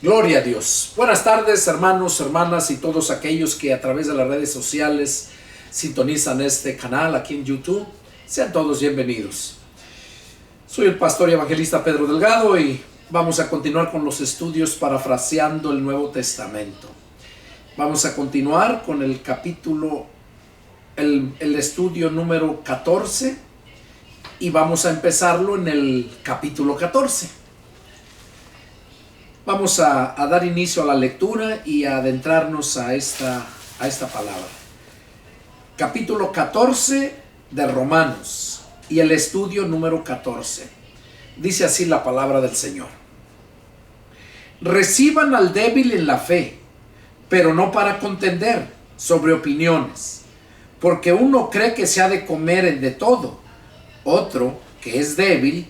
Gloria a Dios. Buenas tardes, hermanos, hermanas y todos aquellos que a través de las redes sociales sintonizan este canal aquí en YouTube. Sean todos bienvenidos. Soy el pastor y evangelista Pedro Delgado y vamos a continuar con los estudios parafraseando el Nuevo Testamento. Vamos a continuar con el capítulo, el estudio número 14 y vamos a empezarlo en el capítulo 14. Vamos a dar inicio a la lectura y a adentrarnos a esta palabra. Capítulo 14 de Romanos y el estudio número 14. Dice así la palabra del Señor. Reciban al débil en la fe, pero no para contender sobre opiniones, porque uno cree que se ha de comer de todo, otro, que es débil,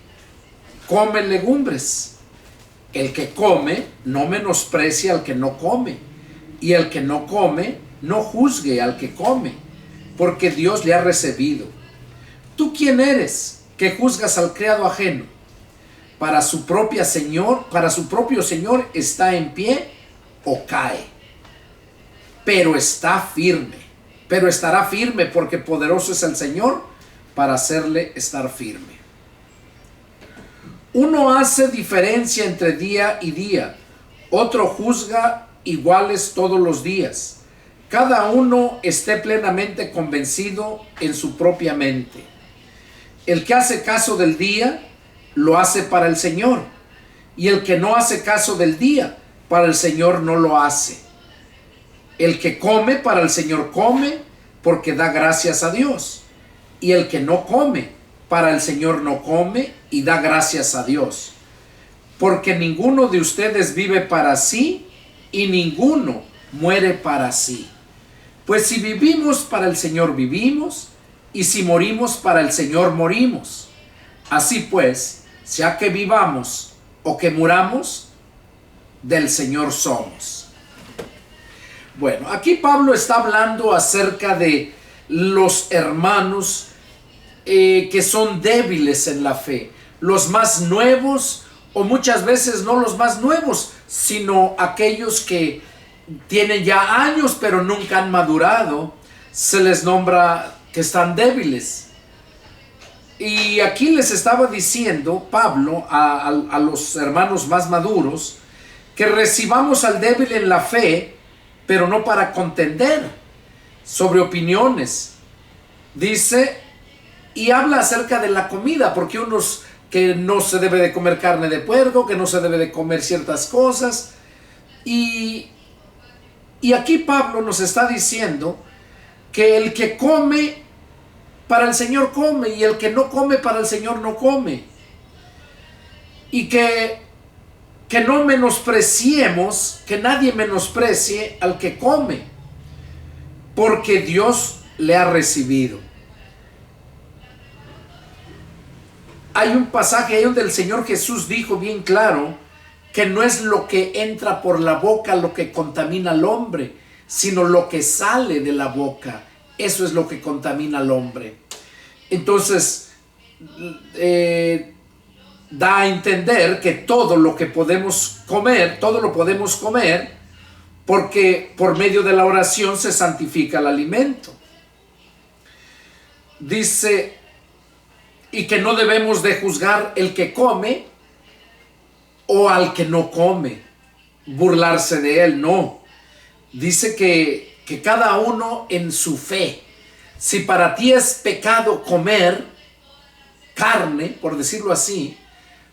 come legumbres. El que come no menosprecia al que no come, y el que no come no juzgue al que come, porque Dios le ha recibido. ¿Tú quién eres que juzgas al criado ajeno? Para su propio Señor está en pie o cae, pero estará firme, porque poderoso es el Señor para hacerle estar firme. Uno hace diferencia entre día y día, otro juzga iguales todos los días. Cada uno esté plenamente convencido en su propia mente. El que hace caso del día, lo hace para el Señor, y el que no hace caso del día, para el Señor no lo hace. El que come, para el Señor come, porque da gracias a Dios, y el que no come, para el Señor no come y da gracias a Dios, porque ninguno de ustedes vive para sí y ninguno muere para sí. Pues si vivimos, para el Señor vivimos, y si morimos, para el Señor morimos. Así pues, sea que vivamos o que muramos, del Señor somos. Bueno, aquí Pablo está hablando acerca de los hermanos que son débiles en la fe, los más nuevos, o muchas veces no los más nuevos, sino aquellos que tienen ya años pero nunca han madurado, se les nombra que están débiles. Y aquí les estaba diciendo Pablo a los hermanos más maduros que recibamos al débil en la fe, pero no para contender sobre opiniones. Dice, y habla acerca de la comida, porque unos que no se debe de comer carne de puerco, que no se debe de comer ciertas cosas. Y aquí Pablo nos está diciendo que el que come, para el Señor come, y el que no come, para el Señor no come. Y que no menospreciemos, que nadie menosprecie al que come, porque Dios le ha recibido. Hay un pasaje ahí donde el Señor Jesús dijo bien claro que no es lo que entra por la boca lo que contamina al hombre, sino lo que sale de la boca. Eso es lo que contamina al hombre. Entonces, da a entender que todo lo que podemos comer, todo lo podemos comer, porque por medio de la oración se santifica el alimento. Dice, y que no debemos de juzgar el que come o al que no come, burlarse de él, no. Dice que cada uno en su fe. Si para ti es pecado comer carne, por decirlo así,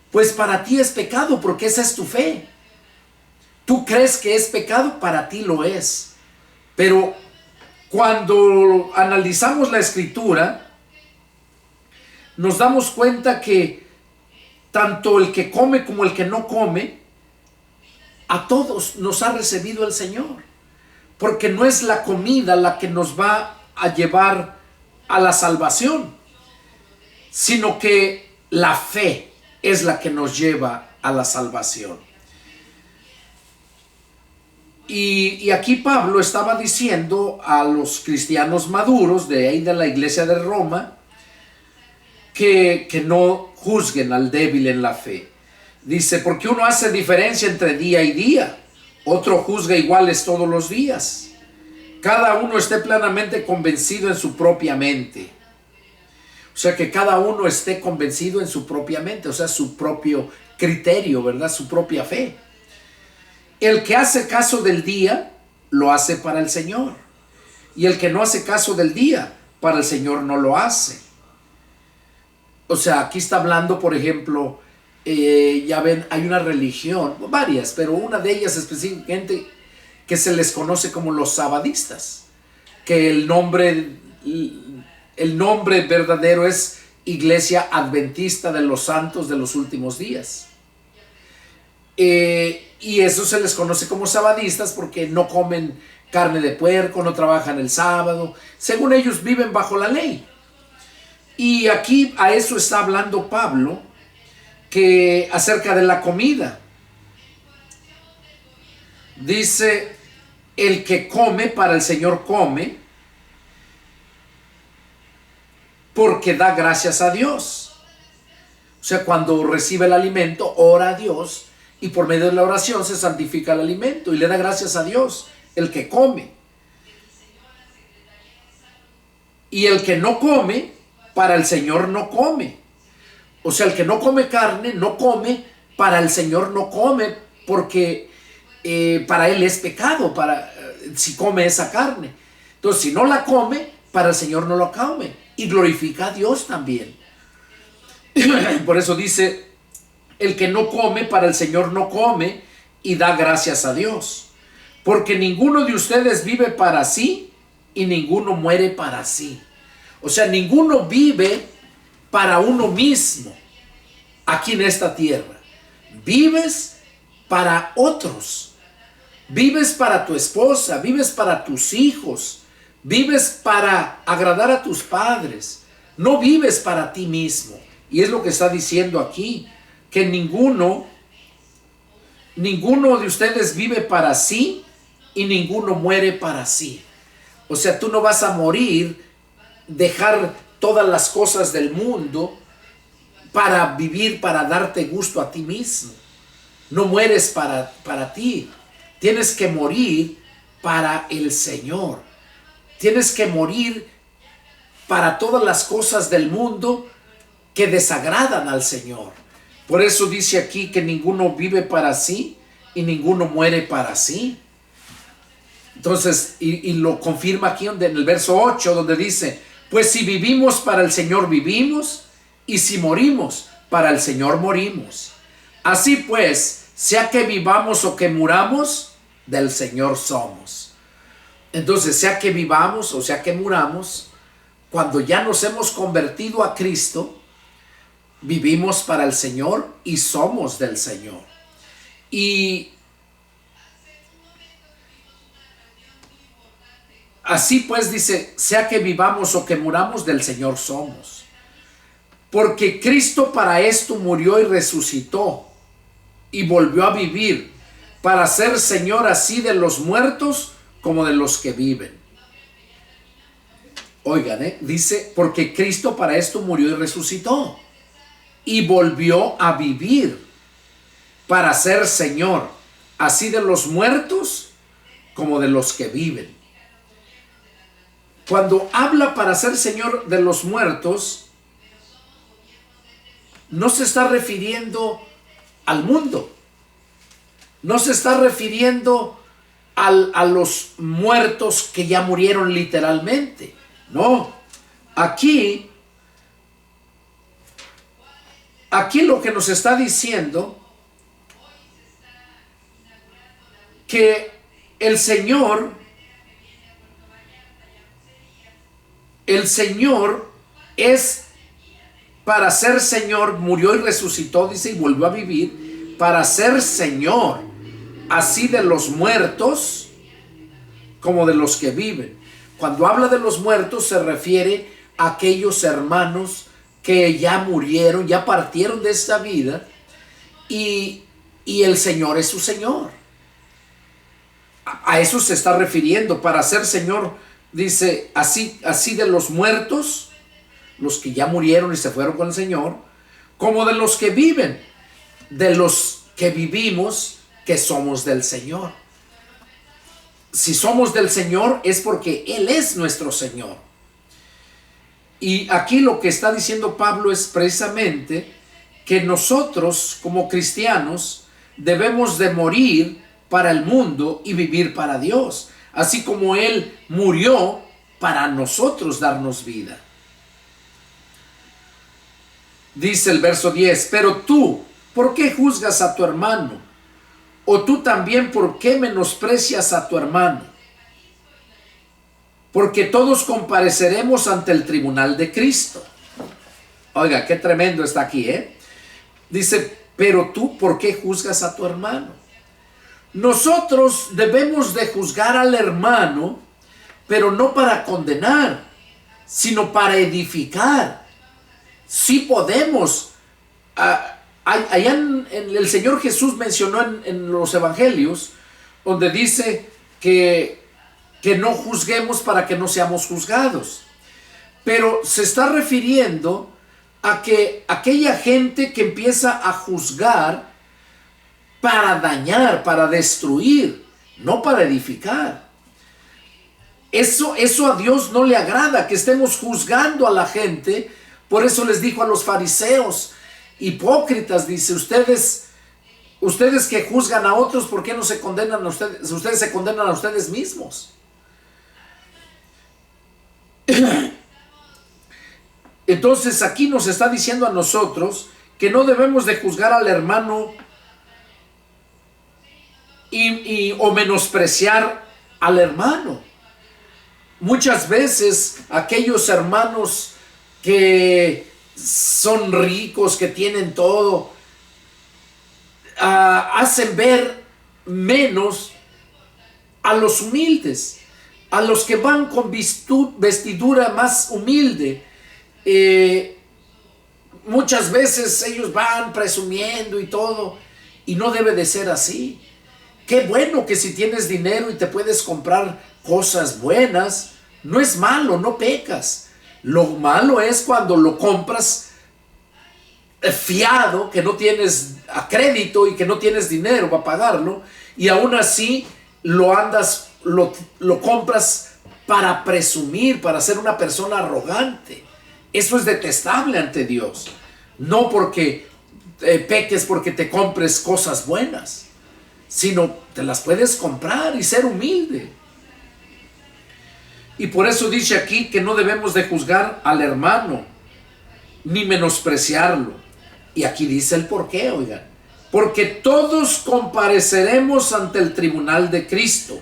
pues para ti es pecado porque esa es tu fe. Tú crees que es pecado, para ti lo es. Pero cuando analizamos la Escritura, nos damos cuenta que tanto el que come como el que no come, a todos nos ha recibido el Señor. Porque no es la comida la que nos va a llevar a la salvación, sino que la fe es la que nos lleva a la salvación. Y aquí Pablo estaba diciendo a los cristianos maduros de ahí de la iglesia de Roma que no juzguen al débil en la fe. Dice, porque uno hace diferencia entre día y día, otro juzga iguales todos los días. Cada uno esté plenamente convencido en su propia mente. O sea, que cada uno esté convencido en su propia mente, o sea, su propio criterio, ¿verdad? Su propia fe. El que hace caso del día, lo hace para el Señor. Y el que no hace caso del día, para el Señor no lo hace. O sea, aquí está hablando, por ejemplo, ya ven, hay una religión, varias, pero una de ellas específicamente que se les conoce como los sabadistas, que el nombre verdadero es Iglesia Adventista de los Santos de los Últimos Días. Y eso se les conoce como sabadistas porque no comen carne de puerco, no trabajan el sábado. Según ellos viven bajo la ley. Y aquí a eso está hablando Pablo, que acerca de la comida. Dice, el que come para el Señor come, porque da gracias a Dios. O sea, cuando recibe el alimento, ora a Dios, y por medio de la oración se santifica el alimento y le da gracias a Dios, el que come. Y el que no come, para el Señor no come. O sea, el que no come carne, no come, para el Señor no come, porque para él es pecado, si come esa carne. Entonces, si no la come, para el Señor no la come. Y glorifica a Dios también. Por eso dice, el que no come, para el Señor no come, y da gracias a Dios. Porque ninguno de ustedes vive para sí, y ninguno muere para sí. O sea, ninguno vive para uno mismo aquí en esta tierra. Vives para otros. Vives para tu esposa, vives para tus hijos, vives para agradar a tus padres. No vives para ti mismo. Y es lo que está diciendo aquí, que ninguno de ustedes vive para sí y ninguno muere para sí. O sea, tú no vas a morir, dejar todas las cosas del mundo para vivir, para darte gusto a ti mismo. No mueres para ti. Tienes que morir para el Señor. Tienes que morir para todas las cosas del mundo que desagradan al Señor. Por eso dice aquí que ninguno vive para sí y ninguno muere para sí. Entonces, y lo confirma aquí en el verso 8, donde dice, pues si vivimos para el Señor vivimos, y si morimos para el Señor morimos. Así pues, sea que vivamos o que muramos, del Señor somos. Entonces, sea que vivamos o sea que muramos, cuando ya nos hemos convertido a Cristo, vivimos para el Señor y somos del Señor. Y así pues dice, sea que vivamos o que muramos, del Señor somos. Porque Cristo para esto murió y resucitó y volvió a vivir, para ser Señor así de los muertos como de los que viven. Oigan, dice, porque Cristo para esto murió y resucitó y volvió a vivir, para ser Señor así de los muertos como de los que viven. Cuando habla para ser Señor de los muertos, no se está refiriendo al mundo. No se está refiriendo a los muertos que ya murieron literalmente. No. Aquí lo que nos está diciendo, que el Señor es para ser Señor, murió y resucitó, dice, y volvió a vivir, para ser Señor, así de los muertos como de los que viven. Cuando habla de los muertos se refiere a aquellos hermanos que ya murieron, ya partieron de esta vida, y el Señor es su Señor. A eso se está refiriendo, para ser Señor, dice, así de los muertos, los que ya murieron y se fueron con el Señor, como de los que viven. de los que vivimos que somos del Señor. Si somos del Señor es porque Él es nuestro Señor. Y aquí lo que está diciendo Pablo es precisamente que nosotros como cristianos debemos de morir para el mundo y vivir para Dios, así como Él murió para nosotros darnos vida. Dice el verso 10, pero tú, ¿por qué juzgas a tu hermano? O tú también, ¿por qué menosprecias a tu hermano? Porque todos compareceremos ante el tribunal de Cristo. Oiga, qué tremendo está aquí, ¿eh? Dice, pero tú, ¿por qué juzgas a tu hermano? Nosotros debemos de juzgar al hermano, pero no para condenar, sino para edificar. Sí podemos. Allá el Señor Jesús mencionó en los evangelios, donde dice que no juzguemos para que no seamos juzgados. Pero se está refiriendo a que aquella gente que empieza a juzgar para dañar, para destruir, no para edificar. Eso a Dios no le agrada, que estemos juzgando a la gente. Por eso les dijo a los fariseos, hipócritas, dice, ustedes que juzgan a otros, ¿por qué no se condenan a ustedes? Ustedes se condenan a ustedes mismos. Entonces aquí nos está diciendo a nosotros que no debemos de juzgar al hermano o menospreciar al hermano. Muchas veces aquellos hermanos que son ricos, que tienen todo, hacen ver menos a los humildes, a los que van con vestidura más humilde. Muchas veces ellos van presumiendo y todo, y no debe de ser así. Qué bueno que si tienes dinero y te puedes comprar cosas buenas, no es malo, no pecas. Lo malo es cuando lo compras fiado, que no tienes a crédito y que no tienes dinero para pagarlo, y aún así lo compras para presumir, para ser una persona arrogante. Eso es detestable ante Dios. No porque peques porque te compres cosas buenas, sino te las puedes comprar y ser humilde. Y por eso dice aquí que no debemos de juzgar al hermano, ni menospreciarlo. Y aquí dice el por qué, oigan. Porque todos compareceremos ante el tribunal de Cristo.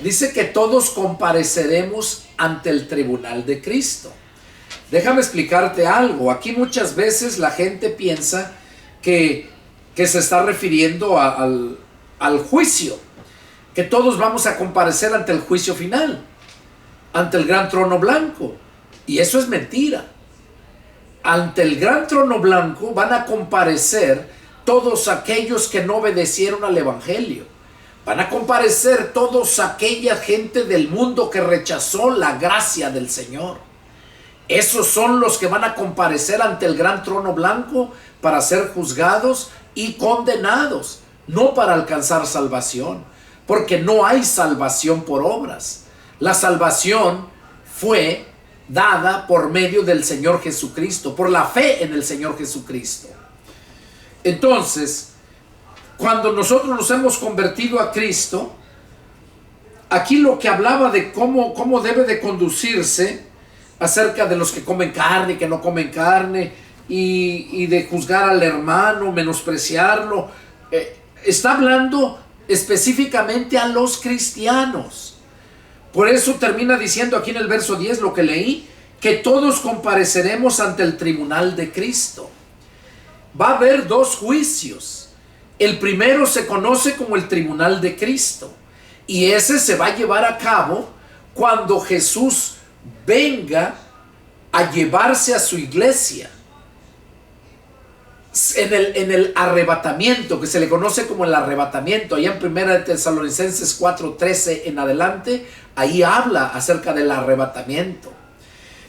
Dice que todos compareceremos ante el tribunal de Cristo. Déjame explicarte algo. Aquí muchas veces la gente piensa que se está refiriendo al juicio, que todos vamos a comparecer ante el juicio final, ante el gran trono blanco. Y eso es mentira. Ante el gran trono blanco van a comparecer todos aquellos que no obedecieron al evangelio. Van a comparecer todos aquella gente del mundo que rechazó la gracia del Señor. Esos son los que van a comparecer ante el gran trono blanco para ser juzgados y condenados, no para alcanzar salvación, porque no hay salvación por obras. La salvación fue dada por medio del Señor Jesucristo, por la fe en el Señor Jesucristo. Entonces, cuando nosotros nos hemos convertido a Cristo, aquí lo que hablaba de cómo debe de conducirse acerca de los que comen carne y que no comen carne, y de juzgar al hermano, menospreciarlo, está hablando específicamente a los cristianos. Por eso termina diciendo aquí en el verso 10 lo que leí, que todos compareceremos ante el tribunal de Cristo. Va a haber dos juicios. El primero se conoce como el tribunal de Cristo, y ese se va a llevar a cabo cuando Jesús venga a llevarse a su iglesia en el arrebatamiento, que se le conoce como el arrebatamiento. Allá en 1 Tesalonicenses 4:13 en adelante, ahí habla acerca del arrebatamiento.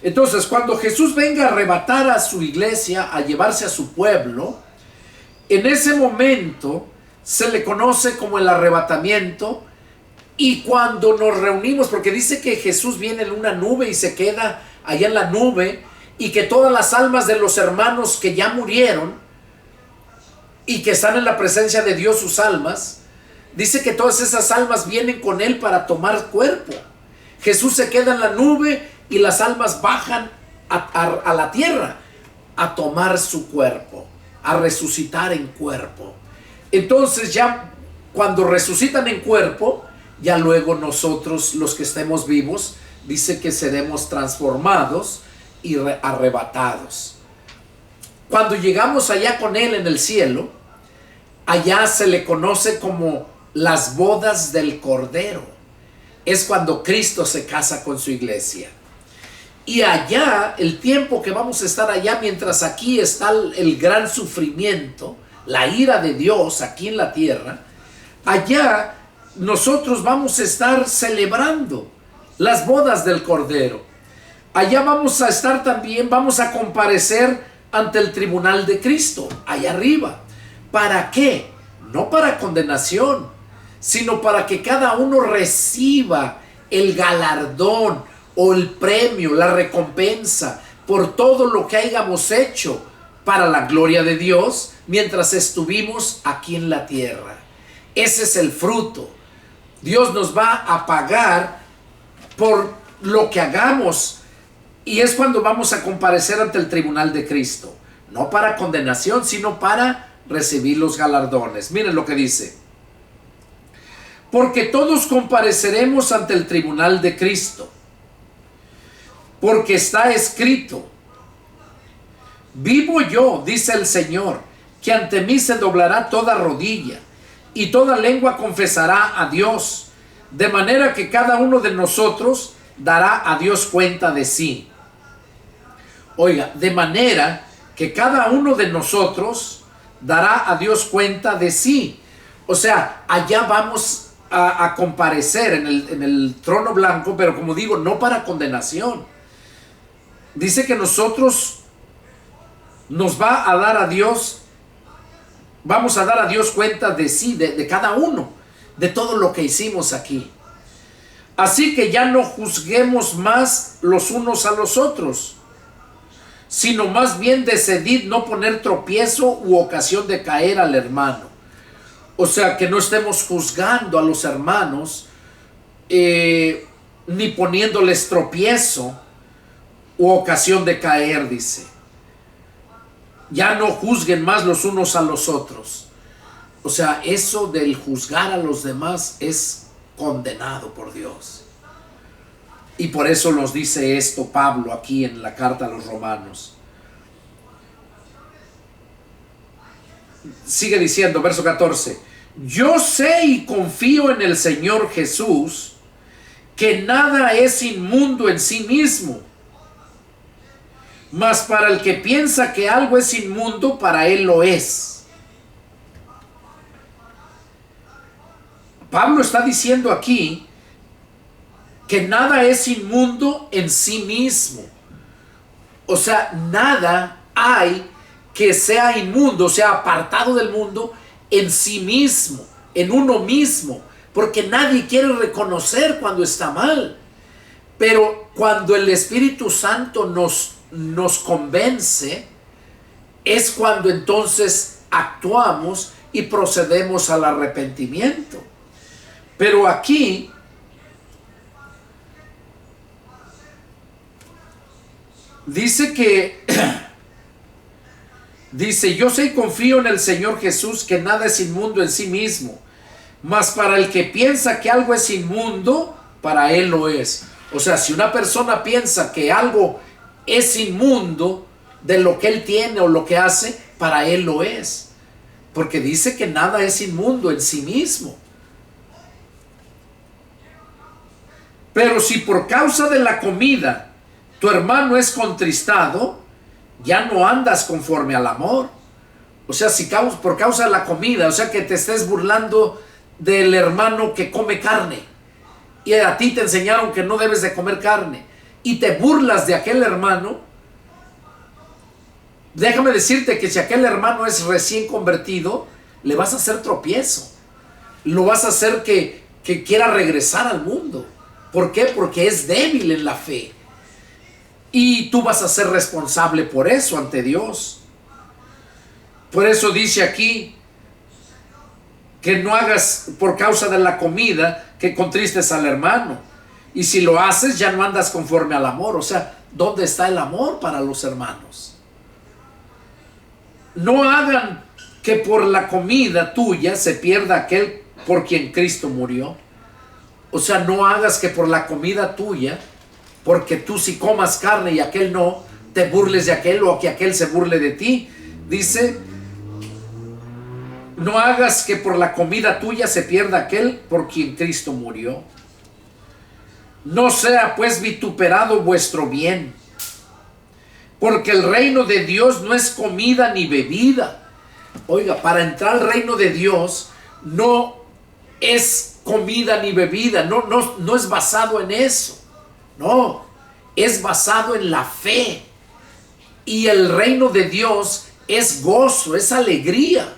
Entonces, cuando Jesús venga a arrebatar a su iglesia, a llevarse a su pueblo, En ese momento se le conoce como el arrebatamiento. Y cuando nos reunimos, porque dice que Jesús viene en una nube y se queda allá en la nube, y que todas las almas de los hermanos que ya murieron y que están en la presencia de Dios, sus almas, dice que todas esas almas vienen con Él para tomar cuerpo. Jesús se queda en la nube y las almas bajan a la tierra a tomar su cuerpo, a resucitar en cuerpo. Entonces ya cuando resucitan en cuerpo, ya luego nosotros, los que estemos vivos, dice que seremos transformados y arrebatados. Cuando llegamos allá con Él en el cielo, allá se le conoce como las bodas del Cordero. Es cuando Cristo se casa con su iglesia. Y allá, el tiempo que vamos a estar allá, mientras aquí está el gran sufrimiento, la ira de Dios aquí en la tierra, allá nosotros vamos a estar celebrando las bodas del Cordero. Allá vamos a estar también, vamos a comparecer ante el tribunal de Cristo, allá arriba. ¿Para qué? No para condenación, sino para que cada uno reciba el galardón o el premio, la recompensa por todo lo que hayamos hecho para la gloria de Dios mientras estuvimos aquí en la tierra. Ese es el fruto. Dios nos va a pagar por lo que hagamos, y es cuando vamos a comparecer ante el tribunal de Cristo, no para condenación, sino para recibir los galardones. Miren lo que dice: porque todos compareceremos ante el tribunal de Cristo, porque está escrito: vivo yo, dice el Señor, que ante mí se doblará toda rodilla y toda lengua confesará a Dios, de manera que cada uno de nosotros dará a Dios cuenta de sí. Oiga, de manera que cada uno de nosotros dará a Dios cuenta de sí. O sea, allá vamos a comparecer en el trono blanco, pero como digo, no para condenación. Dice que nosotros nos va a dar a Dios, vamos a dar a Dios cuenta de sí, de cada uno, de todo lo que hicimos aquí. Así que ya no juzguemos más los unos a los otros, sino más bien decidid no poner tropiezo u ocasión de caer al hermano. O sea, que no estemos juzgando a los hermanos, ni poniéndoles tropiezo u ocasión de caer, dice. Ya no juzguen más los unos a los otros. O sea, eso del juzgar a los demás es condenado por Dios. Y por eso nos dice esto Pablo aquí en la carta a los Romanos. Sigue diciendo, verso 14: yo sé y confío en el Señor Jesús, que nada es inmundo en sí mismo, mas para el que piensa que algo es inmundo, para él lo es. Pablo está diciendo aquí que nada es inmundo en sí mismo. O sea, nada hay que sea inmundo, o sea, apartado del mundo en sí mismo, en uno mismo, porque nadie quiere reconocer cuando está mal. Pero cuando el Espíritu Santo nos convence, es cuando entonces actuamos y procedemos al arrepentimiento. Pero aquí dice que dice: yo sé y confío en el Señor Jesús, que nada es inmundo en sí mismo, mas para el que piensa que algo es inmundo, para él lo es. O sea, si una persona piensa que algo es inmundo de lo que él tiene o lo que hace, para él lo es, porque dice que nada es inmundo en sí mismo. Pero si por causa de la comida tu hermano es contristado, ya no andas conforme al amor. O sea, si por causa de la comida, o sea, que te estés burlando del hermano que come carne, y a ti te enseñaron que no debes de comer carne, y te burlas de aquel hermano, déjame decirte que si aquel hermano es recién convertido, le vas a hacer tropiezo. Lo vas a hacer que quiera regresar al mundo. ¿Por qué? Porque es débil en la fe. Y tú vas a ser responsable por eso ante Dios. Por eso dice aquí que no hagas por causa de la comida que contristes al hermano. Y si lo haces, ya no andas conforme al amor. O sea, ¿dónde está el amor para los hermanos? No hagan que por la comida tuya se pierda aquel por quien Cristo murió. O sea, no hagas que por la comida tuya, porque tú sí comas carne y aquel no, te burles de aquel o que aquel se burle de ti. Dice, no hagas que por la comida tuya se pierda aquel por quien Cristo murió. No sea pues vituperado vuestro bien, porque el reino de Dios no es comida ni bebida. Oiga, para entrar al reino de Dios no es comida ni bebida, no es basado en eso. No, es basado en la fe. Y el reino de Dios es gozo, es alegría.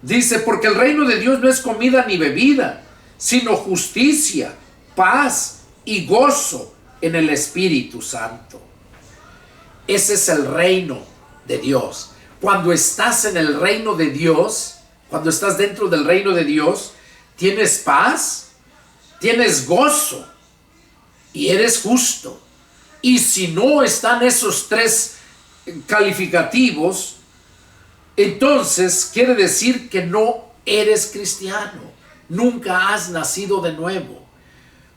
Dice, porque el reino de Dios no es comida ni bebida, sino justicia, paz y gozo en el Espíritu Santo. Ese es el reino de Dios. Cuando estás en el reino de Dios, cuando estás dentro del reino de Dios, tienes paz, tienes gozo y eres justo. Y si no están esos tres calificativos, entonces quiere decir que no eres cristiano. Nunca has nacido de nuevo.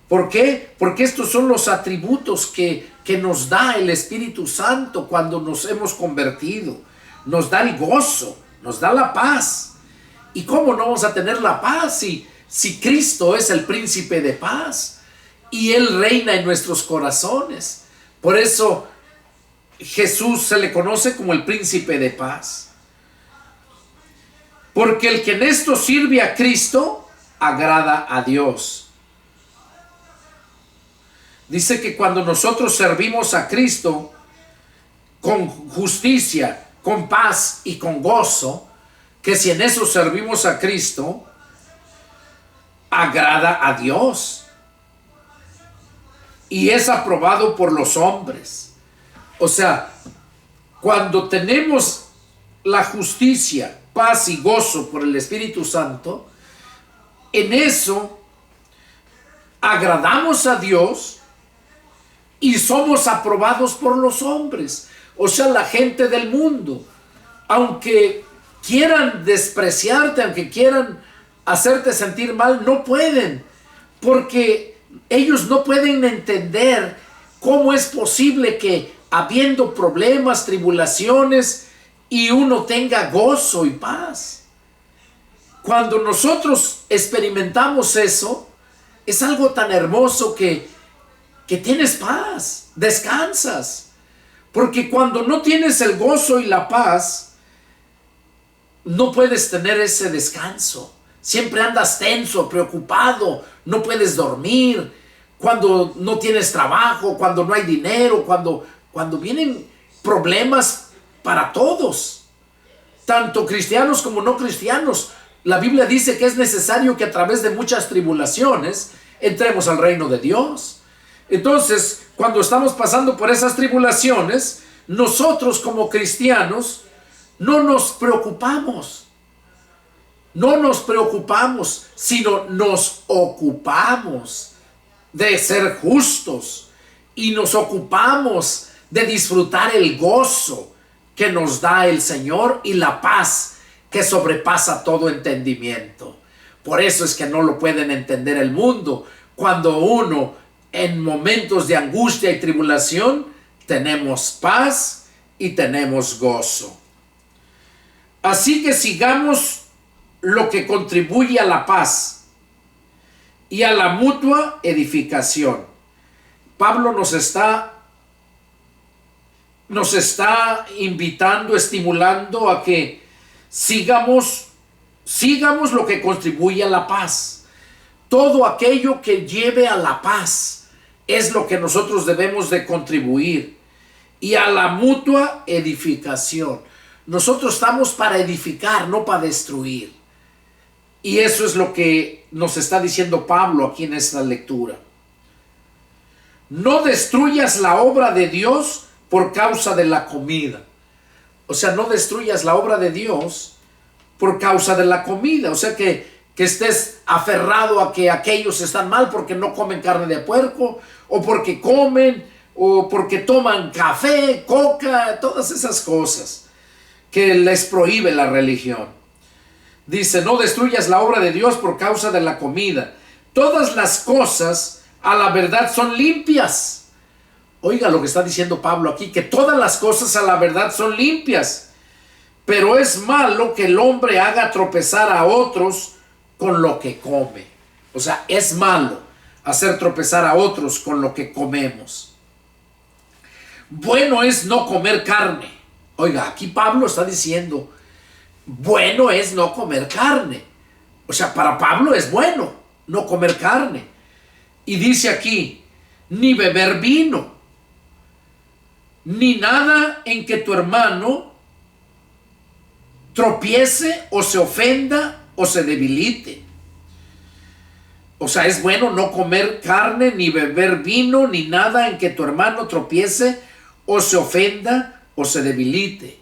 ¿Por qué? Porque estos son los atributos que nos da el Espíritu Santo cuando nos hemos convertido. Nos da el gozo, nos da la paz. ¿Y cómo no vamos a tener la paz si Cristo es el príncipe de paz y Él reina en nuestros corazones? Por eso Jesús se le conoce como el príncipe de paz. Porque el que en esto sirve a Cristo agrada a Dios. Dice que cuando nosotros servimos a Cristo con justicia, con paz y con gozo, que si en eso servimos a Cristo, agrada a Dios. Y es aprobado por los hombres. O sea, cuando tenemos la justicia, paz y gozo por el Espíritu Santo, en eso agradamos a Dios y somos aprobados por los hombres. O sea, la gente del mundo, aunque quieran despreciarte, aunque quieran hacerte sentir mal, no pueden, porque ellos no pueden entender cómo es posible que habiendo problemas, tribulaciones, y uno tenga gozo y paz. Cuando nosotros experimentamos eso, es algo tan hermoso que tienes paz, descansas. Porque cuando no tienes el gozo y la paz, no puedes tener ese descanso. Siempre andas tenso, preocupado, no puedes dormir. Cuando no tienes trabajo, cuando no hay dinero, cuando vienen problemas para todos, tanto cristianos como no cristianos. La Biblia dice que es necesario que a través de muchas tribulaciones entremos al reino de Dios. Entonces, cuando estamos pasando por esas tribulaciones, nosotros como cristianos no nos preocupamos. No nos preocupamos, sino nos ocupamos de ser justos y nos ocupamos de disfrutar el gozo que nos da el Señor y la paz que sobrepasa todo entendimiento. Por eso es que no lo pueden entender el mundo. Cuando uno en momentos de angustia y tribulación tenemos paz y tenemos gozo. Así que sigamos lo que contribuye a la paz y a la mutua edificación. Pablo nos está invitando, estimulando a que sigamos lo que contribuye a la paz. Todo aquello que lleve a la paz es lo que nosotros debemos de contribuir. y a la mutua edificación. Nosotros estamos para edificar, no para destruir. Y eso es lo que nos está diciendo Pablo aquí en esta lectura. No destruyas la obra de Dios por causa de la comida. O sea, no destruyas la obra de Dios por causa de la comida. O sea, que estés aferrado a que aquellos están mal porque no comen carne de puerco, o porque comen, o porque toman café, coca, todas esas cosas que les prohíbe la religión. Dice, no destruyas la obra de Dios por causa de la comida. Todas las cosas a la verdad son limpias. Oiga lo que está diciendo Pablo aquí, que todas las cosas a la verdad son limpias, pero es malo que el hombre haga tropezar a otros con lo que come. O sea, es malo hacer tropezar a otros con lo que comemos. Bueno es no comer carne. Oiga, aquí Pablo está diciendo, bueno es no comer carne. O sea, para Pablo es bueno no comer carne. Y dice aquí, ni beber vino, ni nada en que tu hermano tropiece o se ofenda o se debilite. O sea, es bueno no comer carne, ni beber vino, ni nada en que tu hermano tropiece o se ofenda o se debilite.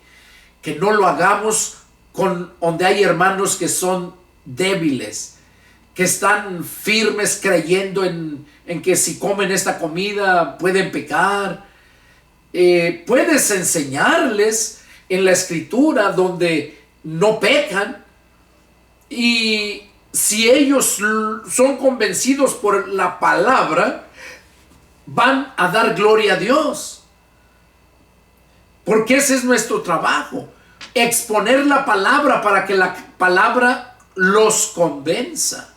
Que no lo hagamos con donde hay hermanos que son débiles, que están firmes creyendo en que si comen esta comida pueden pecar. Puedes enseñarles en la escritura donde no pecan, y si ellos son convencidos por la palabra, van a dar gloria a Dios, porque ese es nuestro trabajo, exponer la palabra para que la palabra los convenza.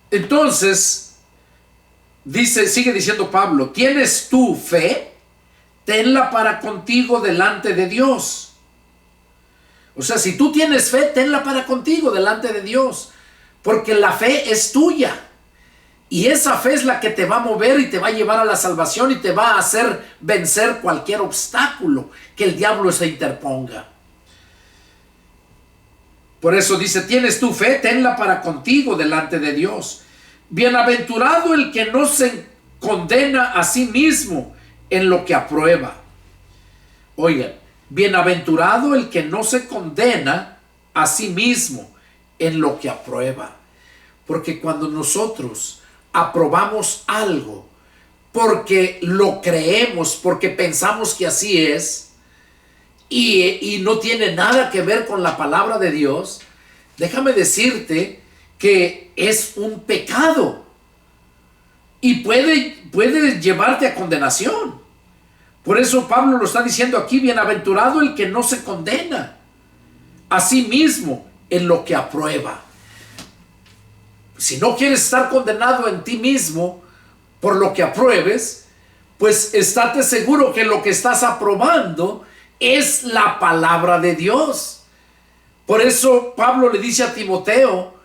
Entonces dice, sigue diciendo Pablo, ¿tienes tú fe? Tenla para contigo delante de Dios. O sea, si tú tienes fe, tenla para contigo delante de Dios, porque la fe es tuya. Y esa fe es la que te va a mover y te va a llevar a la salvación y te va a hacer vencer cualquier obstáculo que el diablo se interponga. Por eso dice, tienes tu fe, tenla para contigo delante de Dios. Bienaventurado el que no se condena a sí mismo en lo que aprueba. Oigan, bienaventurado el que no se condena a sí mismo en lo que aprueba. Porque cuando nosotros aprobamos algo porque lo creemos, porque pensamos que así es, y no tiene nada que ver con la palabra de Dios, déjame decirte que es un pecado y puede llevarte a condenación. Por eso Pablo lo está diciendo aquí, bienaventurado el que no se condena a sí mismo en lo que aprueba. Si no quieres estar condenado en ti mismo por lo que apruebes, pues estate seguro que lo que estás aprobando es la palabra de Dios. Por eso Pablo le dice a Timoteo,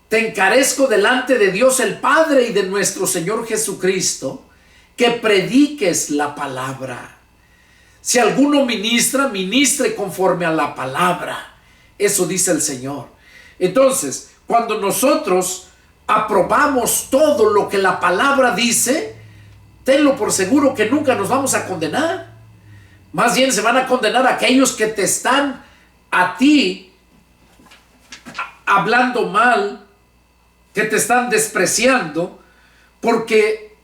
te encarezco delante de Dios el Padre y de nuestro Señor Jesucristo, que prediques la palabra. Si alguno ministra, ministre conforme a la palabra. Eso dice el Señor. Entonces, cuando nosotros aprobamos todo lo que la palabra dice, tenlo por seguro que nunca nos vamos a condenar. Más bien se van a condenar aquellos que te están a ti hablando mal, que te están despreciando, porque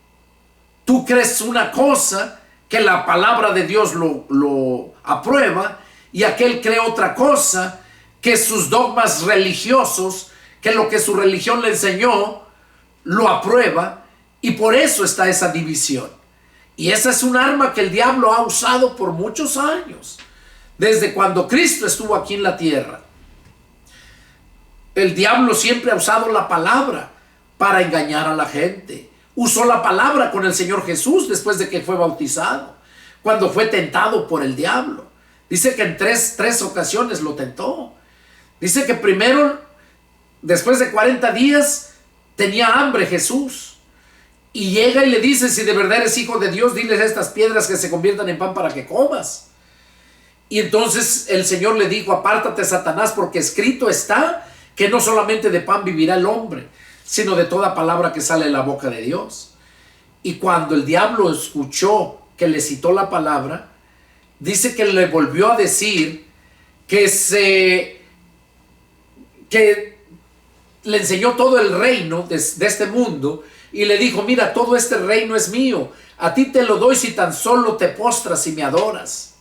tú crees una cosa que la palabra de Dios lo aprueba, y aquel cree otra cosa, que sus dogmas religiosos, que lo que su religión le enseñó, lo aprueba, y por eso está esa división. Y esa es un arma que el diablo ha usado por muchos años, desde cuando Cristo estuvo aquí en la tierra. El diablo siempre ha usado la palabra para engañar a la gente. Usó la palabra con el Señor Jesús después de que fue bautizado, cuando fue tentado por el diablo. Dice que en tres ocasiones lo tentó. Dice que primero, después de 40 días, tenía hambre Jesús. Y llega y le dice, si de verdad eres hijo de Dios, diles a estas piedras que se conviertan en pan para que comas. Y entonces el Señor le dijo, apártate, Satanás, porque escrito está que no solamente de pan vivirá el hombre, sino de toda palabra que sale de la boca de Dios. Y cuando el diablo escuchó que le citó la palabra, dice que le volvió a decir que le enseñó todo el reino de este mundo y le dijo, mira, todo este reino es mío, a ti te lo doy si tan solo te postras y me adoras.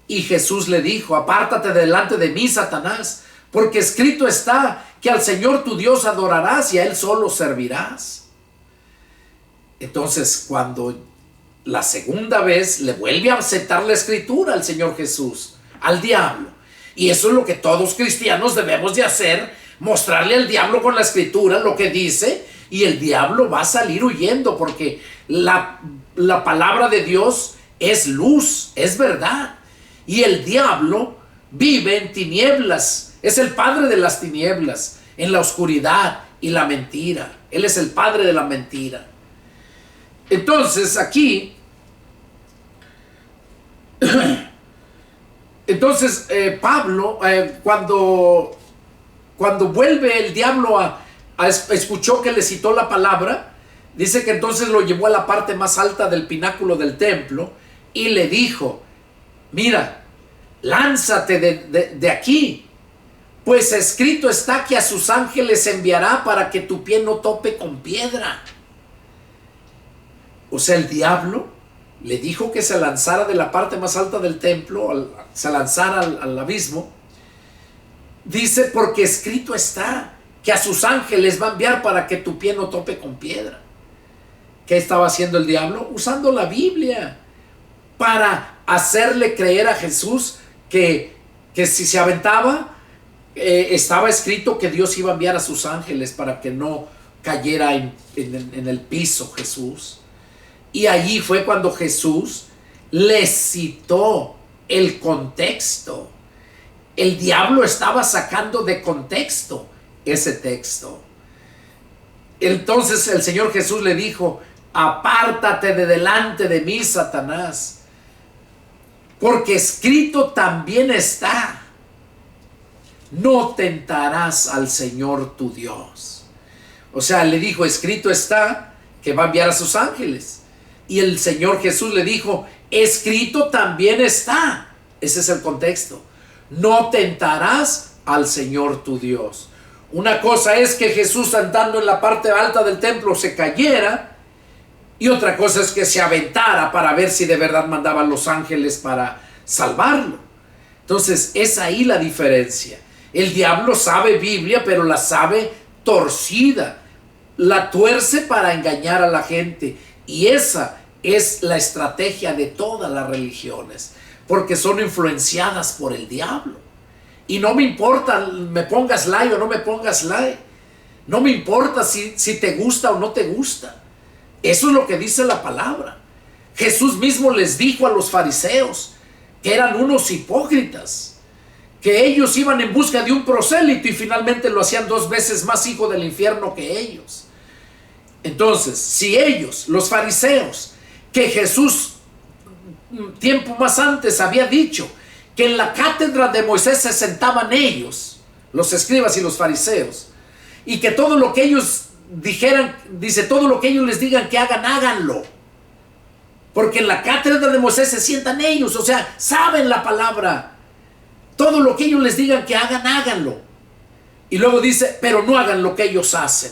Y Jesús le dijo, apártate delante de mí, Satanás, porque escrito está que al Señor tu Dios adorarás y a Él solo servirás. Entonces, cuando la segunda vez le vuelve a aceptar la escritura al Señor Jesús, al diablo, y eso es lo que todos cristianos debemos de hacer, mostrarle al diablo con la escritura lo que dice, y el diablo va a salir huyendo, porque la palabra de Dios es luz, es verdad, y el diablo vive en tinieblas, es el padre de las tinieblas, en la oscuridad y la mentira. Él es el padre de la mentira. Entonces aquí, Pablo, cuando vuelve el diablo escuchó que le citó la palabra, dice que entonces lo llevó a la parte más alta del pináculo del templo y le dijo, mira, lánzate de aquí, pues escrito está que a sus ángeles enviará para que tu pie no tope con piedra. O sea, el diablo le dijo que se lanzara de la parte más alta del templo, se lanzara al abismo. Dice, porque escrito está que a sus ángeles va a enviar para que tu pie no tope con piedra. ¿Qué estaba haciendo el diablo? Usando la Biblia para hacerle creer a Jesús que si se aventaba, estaba escrito que Dios iba a enviar a sus ángeles para que no cayera en el piso Jesús. Y allí fue cuando Jesús le citó el contexto. El diablo estaba sacando de contexto ese texto. Entonces el Señor Jesús le dijo, apártate de delante de mí, Satanás, porque escrito también está, no tentarás al Señor tu Dios. O sea, le dijo, escrito está que va a enviar a sus ángeles. Y el Señor Jesús le dijo, escrito también está. Ese es el contexto. No tentarás al Señor tu Dios. Una cosa es que Jesús, andando en la parte alta del templo, se cayera, y otra cosa es que se aventara para ver si de verdad mandaban los ángeles para salvarlo. Entonces es ahí la diferencia. El diablo sabe Biblia, pero la sabe torcida, la tuerce para engañar a la gente. Y esa es la estrategia de todas las religiones, porque son influenciadas por el diablo. Y no me importa, me pongas like o no me pongas like, no me importa si te gusta o no te gusta. Eso es lo que dice la palabra. Jesús mismo les dijo a los fariseos que eran unos hipócritas, que ellos iban en busca de un prosélito y finalmente lo hacían 2 veces más hijo del infierno que ellos. Entonces, si ellos, los fariseos, que Jesús tiempo más antes había dicho que en la cátedra de Moisés se sentaban ellos, los escribas y los fariseos, y que todo lo que ellos dijeran, dice, todo lo que ellos les digan que hagan, háganlo, porque en la cátedra de Moisés se sientan ellos, o sea, saben la palabra, todo lo que ellos les digan que hagan, háganlo. Y luego dice, pero no hagan lo que ellos hacen.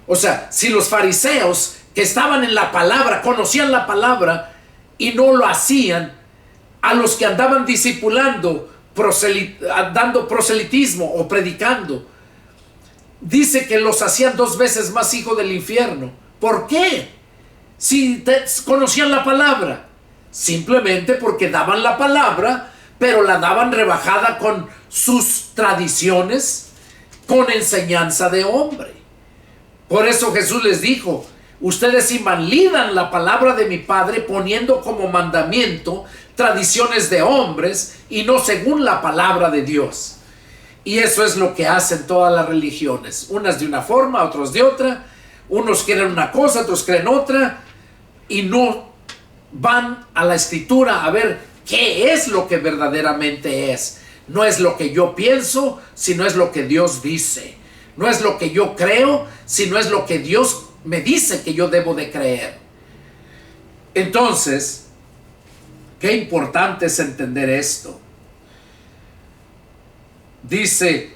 O sea, si los fariseos que estaban en la palabra, conocían la palabra y no lo hacían, a los que andaban discipulando, dando proselitismo o predicando, dice que los hacían 2 veces más hijo del infierno. ¿Por qué? Si conocían la palabra, simplemente porque daban la palabra, pero la daban rebajada con sus tradiciones, con enseñanza de hombre. Por eso Jesús les dijo, ustedes invalidan la palabra de mi Padre poniendo como mandamiento tradiciones de hombres y no según la palabra de Dios. Y eso es lo que hacen todas las religiones, unas de una forma, otras de otra, Unos quieren una cosa, otros creen otra, y no van a la Escritura a ver qué es lo que verdaderamente es. No es lo que yo pienso, sino es lo que Dios dice. No es lo que yo creo, sino es lo que Dios me dice que yo debo de creer. Entonces, qué importante es entender esto. Dice,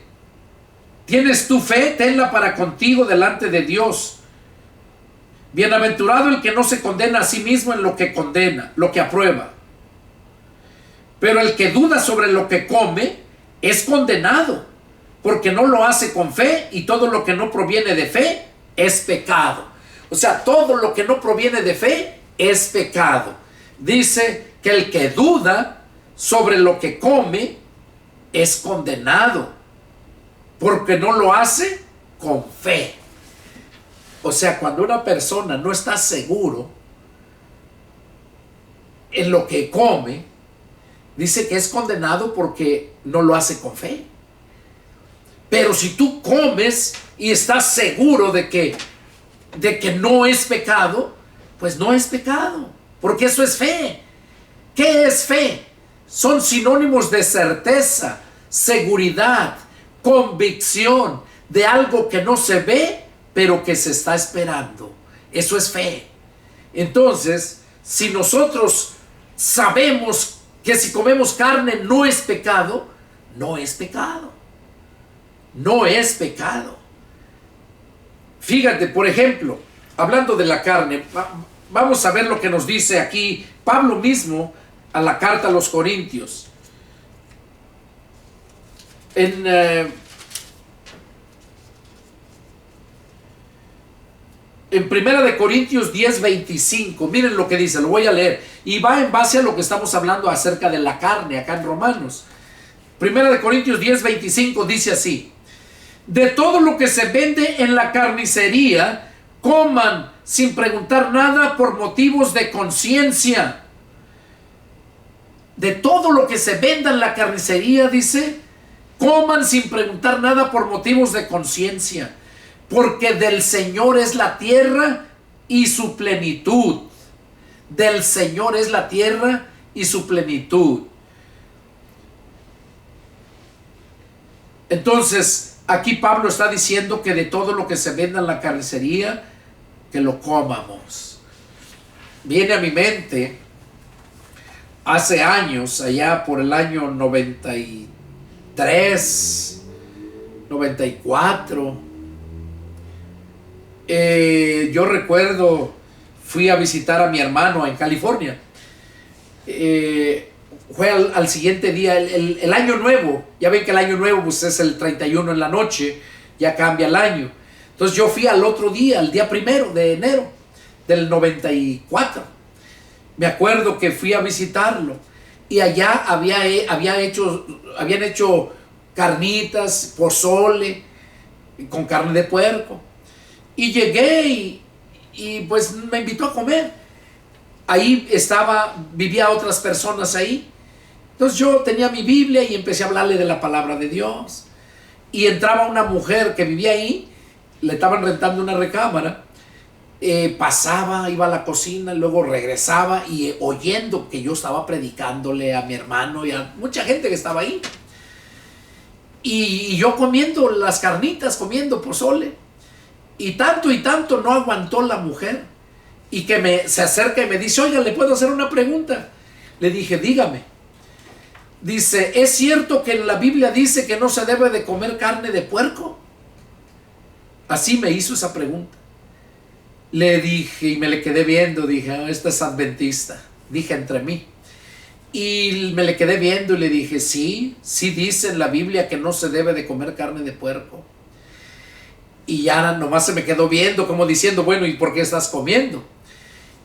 ¿tienes tu fe? Tenla para contigo delante de Dios. Bienaventurado el que no se condena a sí mismo en lo que condena, lo que aprueba. Pero el que duda sobre lo que come es condenado, porque no lo hace con fe, y todo lo que no proviene de fe es pecado. O sea, todo lo que no proviene de fe es pecado. Dice que el que duda sobre lo que come es condenado, porque no lo hace con fe. O sea, cuando una persona no está seguro en lo que come, dice que es condenado porque no lo hace con fe. Pero si tú comes y estás seguro de que no es pecado, pues no es pecado, porque eso es fe. ¿Qué es fe? Son sinónimos de certeza, seguridad, convicción de algo que no se ve, pero que se está esperando. Eso es fe. Entonces, si nosotros sabemos que si comemos carne no es pecado, no es pecado. No es pecado. Fíjate, por ejemplo, hablando de la carne, vamos a ver lo que nos dice aquí Pablo mismo a la carta a los Corintios. En Primera de Corintios 10:25, miren lo que dice, lo voy a leer, y va en base a lo que estamos hablando acerca de la carne acá en Romanos. Primera de Corintios 10:25 dice así: de todo lo que se vende en la carnicería, coman sin preguntar nada por motivos de conciencia. De todo lo que se venda en la carnicería, dice, coman sin preguntar nada por motivos de conciencia, porque del Señor es la tierra y su plenitud. Del Señor es la tierra y su plenitud. Entonces, aquí Pablo está diciendo que de todo lo que se venda en la carnicería, que lo comamos. Viene a mi mente, hace años, allá por el año 93, 94, yo recuerdo, fui a visitar a mi hermano en California. Fue al siguiente día, el año nuevo. Ya ven que el año nuevo pues es el 31 en la noche, ya cambia el año. Entonces yo fui al otro día, el día 1 de enero del 94. Me acuerdo que fui a visitarlo, y allá habían hecho carnitas, pozole con carne de puerco. Y llegué y pues me invitó a comer. Ahí vivía otras personas ahí. Entonces yo tenía mi Biblia y empecé a hablarle de la palabra de Dios. Y entraba una mujer que vivía ahí, le estaban rentando una recámara. Pasaba, iba a la cocina, luego regresaba, y oyendo que yo estaba predicándole a mi hermano y a mucha gente que estaba ahí. Y yo comiendo las carnitas, comiendo pozole. Y tanto no aguantó la mujer, y que se acerca y me dice: oiga, ¿le puedo hacer una pregunta? Le dije: dígame. Dice: ¿es cierto que en la Biblia dice que no se debe de comer carne de puerco? Así me hizo esa pregunta. Le dije, y me le quedé viendo, dije: esta es adventista, dije entre mí. Y me le quedé viendo y le dije: sí dice en la Biblia que no se debe de comer carne de puerco. Y ya nomás se me quedó viendo como diciendo: bueno, ¿y por qué estás comiendo?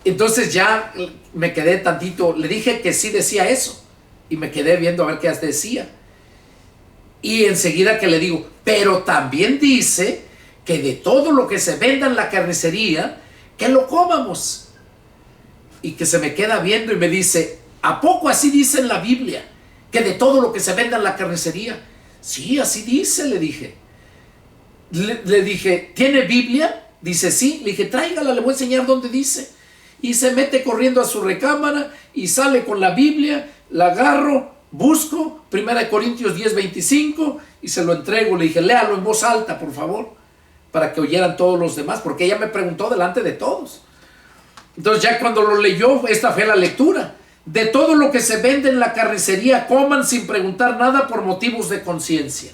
Entonces ya me quedé tantito, le dije que sí decía eso, y me quedé viendo a ver qué decía. Y enseguida que le digo: pero también dice que de todo lo que se venda en la carnicería, que lo comamos. Y que se me queda viendo y me dice: ¿a poco así dice en la Biblia? Que de todo lo que se venda en la carnicería. Sí, así dice, le dije. Le dije: ¿tiene Biblia? Dice, sí. Le dije, tráigala, le voy a enseñar dónde dice. Y se mete corriendo a su recámara y sale con la Biblia, la agarro, busco 1 Corintios 10:25 y se lo entrego. Le dije, léalo en voz alta, por favor, para que oyeran todos los demás, porque ella me preguntó delante de todos. Entonces ya cuando lo leyó, esta fue la lectura. De todo lo que se vende en la carnicería, coman sin preguntar nada por motivos de conciencia.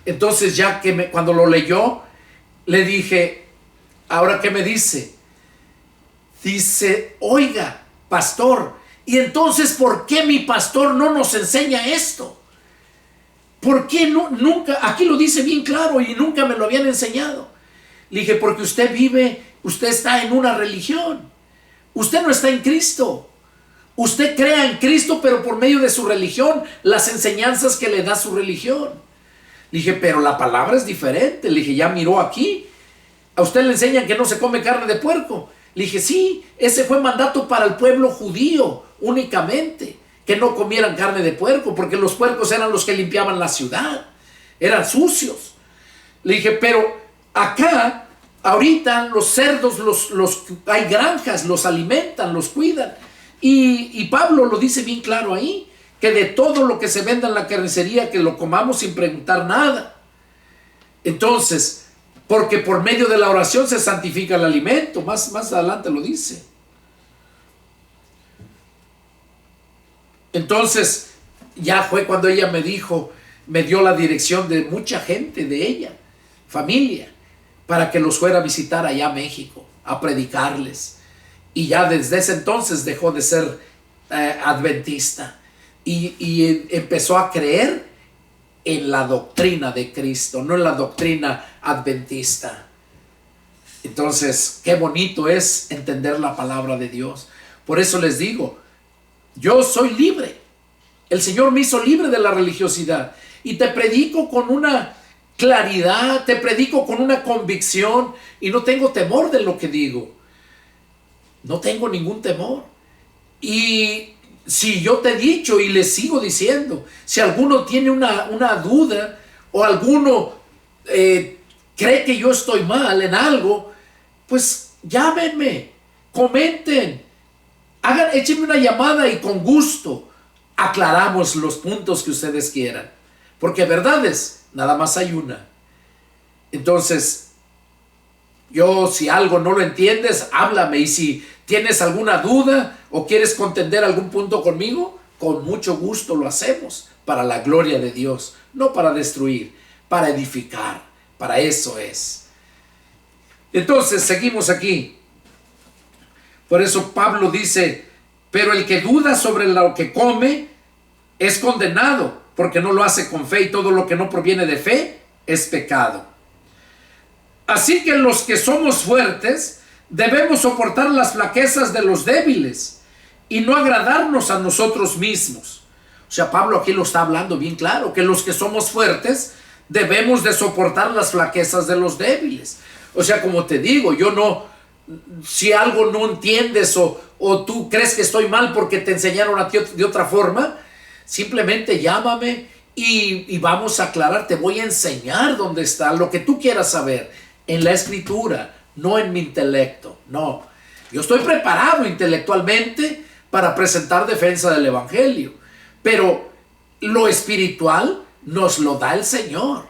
Entonces ya que cuando lo leyó, le dije, ¿ahora qué me dice? Dice, oiga, pastor, ¿y entonces por qué mi pastor no nos enseña esto? ¿Por qué no, nunca? Aquí lo dice bien claro y nunca me lo habían enseñado. Le dije, porque usted vive, usted está en una religión. Usted no está en Cristo. Usted crea en Cristo, pero por medio de su religión, las enseñanzas que le da su religión. Le dije, pero la palabra es diferente. Le dije, ya miró aquí. A usted le enseñan que no se come carne de puerco. Le dije, sí, ese fue mandato para el pueblo judío únicamente, que no comieran carne de puerco, porque los puercos eran los que limpiaban la ciudad, eran sucios. Le dije, pero acá, ahorita los cerdos, hay granjas, los alimentan, los cuidan. Y Pablo lo dice bien claro ahí, que de todo lo que se venda en la carnicería, que lo comamos sin preguntar nada. Entonces, porque por medio de la oración se santifica el alimento. Más adelante lo dice. Entonces, ya fue cuando ella me dijo, me dio la dirección de mucha gente de ella, familia, para que los fuera a visitar allá a México, a predicarles. Y ya desde ese entonces dejó de ser adventista y empezó a creer en la doctrina de Cristo, no en la doctrina adventista. Entonces, qué bonito es entender la palabra de Dios. Por eso les digo, yo soy libre. El Señor me hizo libre de la religiosidad. Y te predico con una claridad, te predico con una convicción y no tengo temor de lo que digo. No tengo ningún temor. Y si yo te he dicho y le sigo diciendo, si alguno tiene una duda o alguno cree que yo estoy mal en algo, pues llámenme, comenten, échenme una llamada y con gusto aclaramos los puntos que ustedes quieran. Porque verdades, nada más hay una. Entonces, si algo no lo entiendes, háblame. Y si tienes alguna duda o quieres contender algún punto conmigo, con mucho gusto lo hacemos para la gloria de Dios, no para destruir, para edificar. Para eso es. Entonces, seguimos aquí. Por eso Pablo dice, pero el que duda sobre lo que come es condenado, porque no lo hace con fe, y todo lo que no proviene de fe es pecado. Así que los que somos fuertes debemos soportar las flaquezas de los débiles y no agradarnos a nosotros mismos. O sea, Pablo aquí lo está hablando bien claro, que los que somos fuertes debemos de soportar las flaquezas de los débiles. O sea, como te digo, si algo no entiendes o tú crees que estoy mal porque te enseñaron a ti de otra forma, simplemente llámame y vamos a aclarar. Te voy a enseñar dónde está lo que tú quieras saber, en la escritura, no en mi intelecto. No, yo estoy preparado intelectualmente para presentar defensa del evangelio, pero lo espiritual nos lo da el Señor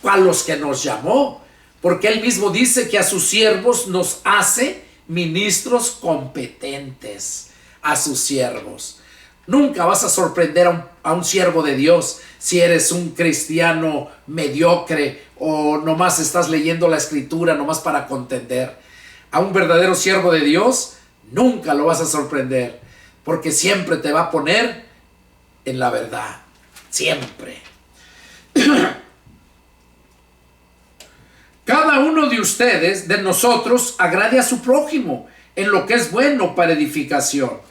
a los que nos llamó, porque Él mismo dice que a sus siervos nos hace ministros competentes. A sus siervos. Nunca vas a sorprender a un siervo de Dios si eres un cristiano mediocre o nomás estás leyendo la escritura nomás para contender. A un verdadero siervo de Dios nunca lo vas a sorprender, porque siempre te va a poner en la verdad. Siempre. Cada uno de ustedes, de nosotros, agrade a su prójimo en lo que es bueno para edificación.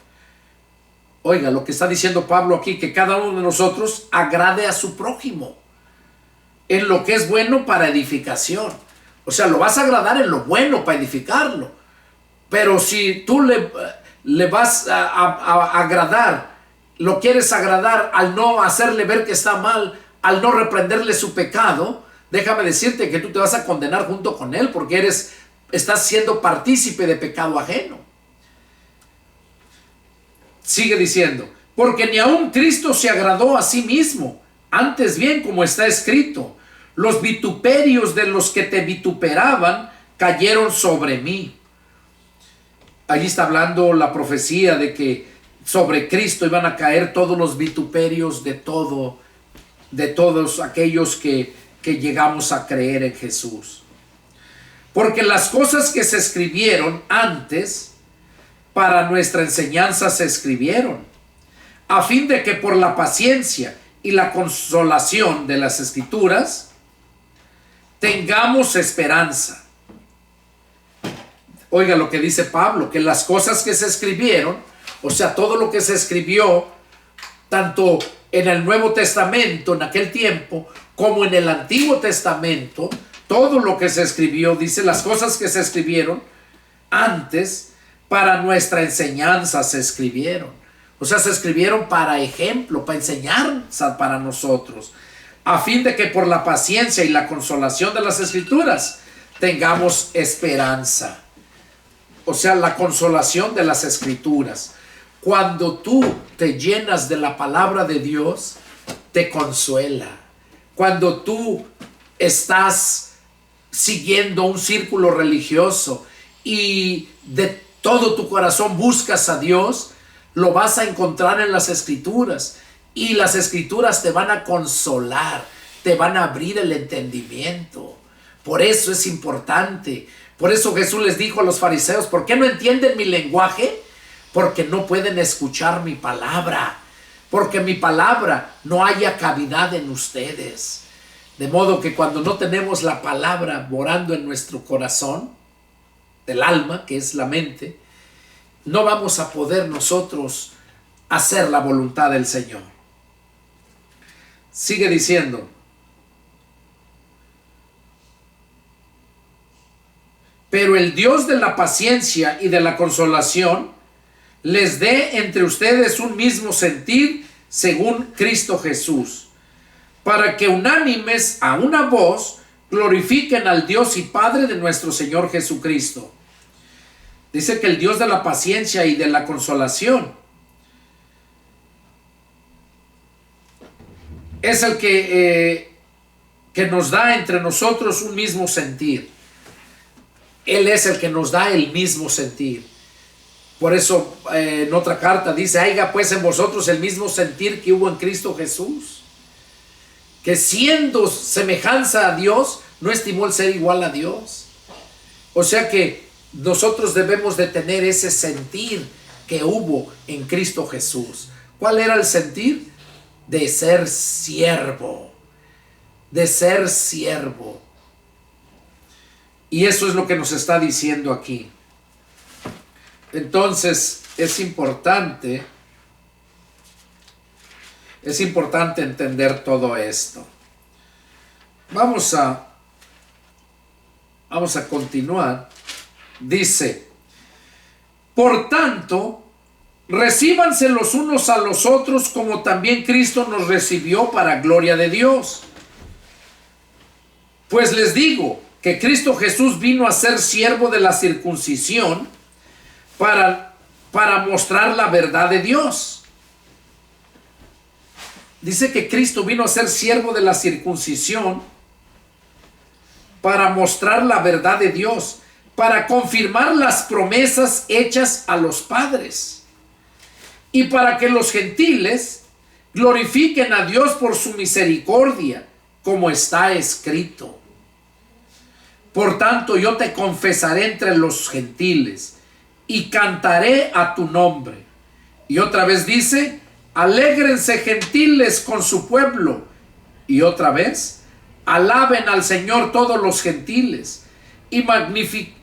Oiga, lo que está diciendo Pablo aquí, que cada uno de nosotros agrade a su prójimo en lo que es bueno para edificación. O sea, lo vas a agradar en lo bueno para edificarlo. Pero si tú le vas a agradar, lo quieres agradar al no hacerle ver que está mal, al no reprenderle su pecado, déjame decirte que tú te vas a condenar junto con él, porque eres estás siendo partícipe de pecado ajeno. Sigue diciendo, porque ni aun Cristo se agradó a sí mismo, antes bien, como está escrito, los vituperios de los que te vituperaban cayeron sobre mí. Allí está hablando la profecía de que sobre Cristo iban a caer todos los vituperios de todos aquellos que llegamos a creer en Jesús. Porque las cosas que se escribieron antes para nuestra enseñanza se escribieron, a fin de que por la paciencia y la consolación de las Escrituras tengamos esperanza. Oiga lo que dice Pablo, que las cosas que se escribieron, o sea, todo lo que se escribió, tanto en el Nuevo Testamento, en aquel tiempo, como en el Antiguo Testamento, todo lo que se escribió, dice, las cosas que se escribieron antes, para nuestra enseñanza se escribieron. O sea, se escribieron para ejemplo, para enseñanza para nosotros, a fin de que por la paciencia y la consolación de las Escrituras tengamos esperanza. O sea, la consolación de las Escrituras. Cuando tú te llenas de la palabra de Dios, te consuela. Cuando tú estás siguiendo un círculo religioso y de todo tu corazón buscas a Dios, lo vas a encontrar en las Escrituras. Y las Escrituras te van a consolar, te van a abrir el entendimiento. Por eso es importante. Por eso Jesús les dijo a los fariseos, ¿por qué no entienden mi lenguaje? Porque no pueden escuchar mi palabra. Porque mi palabra no haya cavidad en ustedes. De modo que cuando no tenemos la palabra morando en nuestro corazón, del alma, que es la mente, no vamos a poder nosotros hacer la voluntad del Señor. Sigue diciendo, pero el Dios de la paciencia y de la consolación les dé entre ustedes un mismo sentir según Cristo Jesús, para que unánimes a una voz glorifiquen al Dios y Padre de nuestro Señor Jesucristo. Dice que el Dios de la paciencia y de la consolación es el que nos da entre nosotros un mismo sentir. Él es el que nos da el mismo sentir. Por eso en otra carta dice, haya pues en vosotros el mismo sentir que hubo en Cristo Jesús, que siendo semejanza a Dios, no estimó el ser igual a Dios. O sea que nosotros debemos de tener ese sentir que hubo en Cristo Jesús. ¿Cuál era el sentir? De ser siervo. De ser siervo. Y eso es lo que nos está diciendo aquí. Entonces es importante entender todo esto. Vamos a continuar. Dice, por tanto, recíbanse los unos a los otros como también Cristo nos recibió para gloria de Dios. Pues les digo que Cristo Jesús vino a ser siervo de la circuncisión para mostrar la verdad de Dios. Dice que Cristo vino a ser siervo de la circuncisión para mostrar la verdad de Dios, para confirmar las promesas hechas a los padres y para que los gentiles glorifiquen a Dios por su misericordia, como está escrito. Por tanto, yo te confesaré entre los gentiles y cantaré a tu nombre. Y otra vez dice, alégrense gentiles con su pueblo. Y otra vez, alaben al Señor todos los gentiles y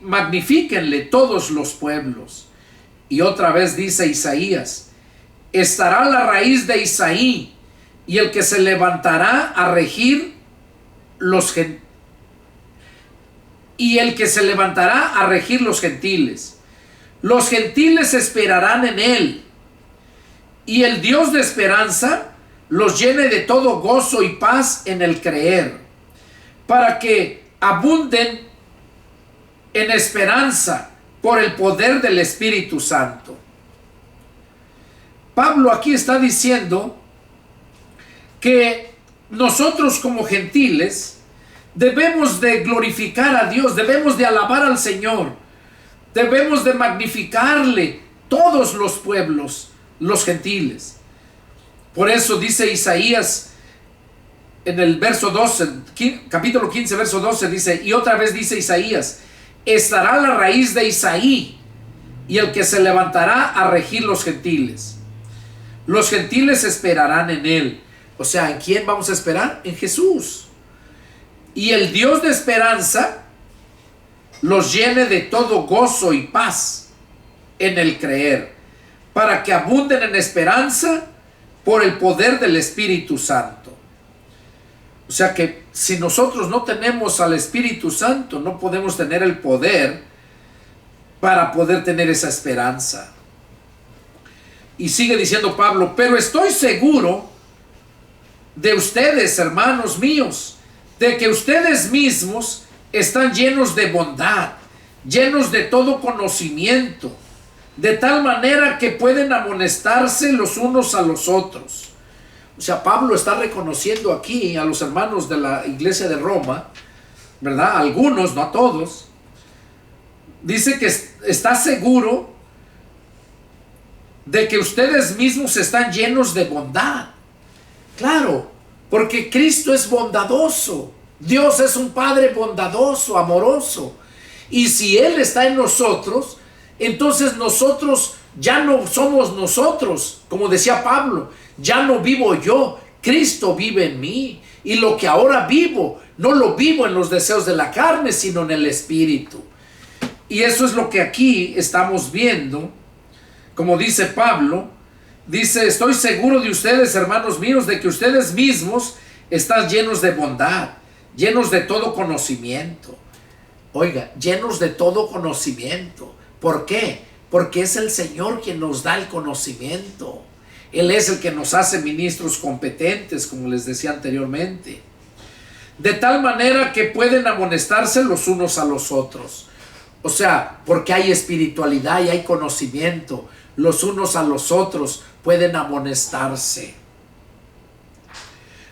magnifíquenle todos los pueblos. Y otra vez dice Isaías, estará la raíz de Isaí y el que se levantará a regir los gentiles. Y el que se levantará a regir los gentiles. Los gentiles esperarán en él. Y el Dios de esperanza los llene de todo gozo y paz en el creer, para que abunden en esperanza por el poder del Espíritu Santo. Pablo aquí está diciendo que nosotros como gentiles debemos de glorificar a Dios, debemos de alabar al Señor, debemos de magnificarle todos los pueblos, los gentiles. Por eso dice Isaías en el verso 12, capítulo 15, verso 12, dice, y otra vez dice Isaías, estará la raíz de Isaí y el que se levantará a regir los gentiles. Los gentiles esperarán en él. O sea, ¿en quién vamos a esperar? En Jesús. Y el Dios de esperanza los llene de todo gozo y paz en el creer, para que abunden en esperanza por el poder del Espíritu Santo. O sea que si nosotros no tenemos al Espíritu Santo, no podemos tener el poder para poder tener esa esperanza. Y sigue diciendo Pablo, pero estoy seguro de ustedes, hermanos míos, de que ustedes mismos están llenos de bondad, llenos de todo conocimiento, de tal manera que pueden amonestarse los unos a los otros. O sea, Pablo está reconociendo aquí a los hermanos de la iglesia de Roma, ¿verdad? Algunos, no a todos. Dice que está seguro de que ustedes mismos están llenos de bondad. Claro, porque Cristo es bondadoso. Dios es un Padre bondadoso, amoroso. Y si Él está en nosotros, entonces nosotros ya no somos nosotros. Como decía Pablo, ya no vivo yo, Cristo vive en mí. Y lo que ahora vivo, no lo vivo en los deseos de la carne, sino en el Espíritu. Y eso es lo que aquí estamos viendo. Como dice Pablo, dice, estoy seguro de ustedes, hermanos míos, de que ustedes mismos están llenos de bondad, llenos de todo conocimiento. Oiga, llenos de todo conocimiento. ¿Por qué? Porque es el Señor quien nos da el conocimiento. Él es el que nos hace ministros competentes, como les decía anteriormente. De tal manera que pueden amonestarse los unos a los otros. O sea, porque hay espiritualidad y hay conocimiento. Los unos a los otros pueden amonestarse.